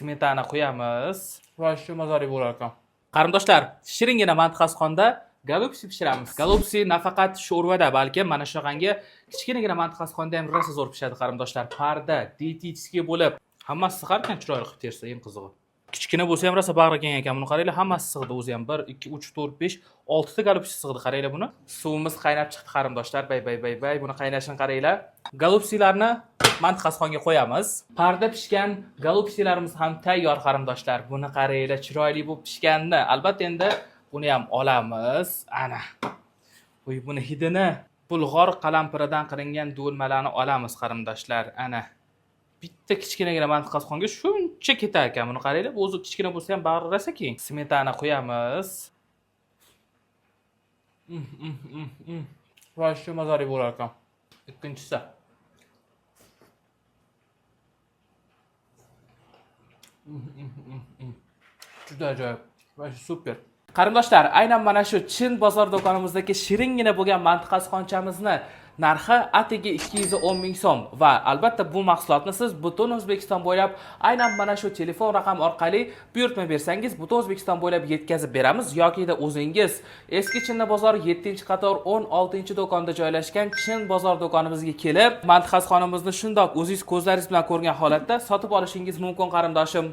smetana qo'yamiz. Va shu mazali bo'lar ekan. Qarindoshlar, shiringina mantiqasxonda golubsi pishiramiz. Golubsi nafaqat sho'rvada, balki mana shunaqangi kichkinagina mantiqasxonda ham rosa zo'r pishadi qarindoshlar. Parda, dietический bo'lib, hammasi sig'ar ekan chiroyli qilib tersa, eng qizig'i. Kichkina bo'lsa ham rosa bag'ri keng ekan. Buni qaranglar, hammasi sig'di o'zi ham. 1 2 3 4 5 6 ta golubsi sig'di. Qaranglar buni. Suvimiz qaynab chiqdi qarindoshlar. Bay. Buni qaynashini qaranglar. Golubsilarni mantiqasxonga qo'yamiz. Parda pishgan golubsilarimiz ham tayyor qarindoshlar. Buni qaranglar, chiroyli bo'lib pishganini. Albatta endi buni ham olamiz. Ana. Buni hidini bulg'or qalampiridan qilingan do'lmalarni olamiz qarindoshlar. Ana. Bitta kichkinagina mantiqasxonga shuncha ketar ekan. Buni qaranglar, o'zi kichkina bo'lsa ham bag'ri rosa keng. Smetana qo'yamiz. Va shu mazali bo'lar ekan. Ikkinchisi. Juda ajoyib. Va super. Qarindoshlar, aynan mana shu Chin bozor do'konimizdagi shiringina bo'lgan mantiqasxonchamizni narxi atigi 210 ming so'm va albatta bu mahsulotni siz butun O'zbekiston bo'ylab aynan mana shu telefon raqami orqali buyurtma bersangiz butun O'zbekiston bo'ylab yetkazib beramiz yoki o'zingiz eski Chinna bozor 7-qator 16-do'konda joylashgan Chin bozor do'konimizga kelib mantiqasxonimizni shundoq o'zingiz ko'zlaringiz bilan ko'rgan holatda sotib olishingiz mumkin qarindoshim.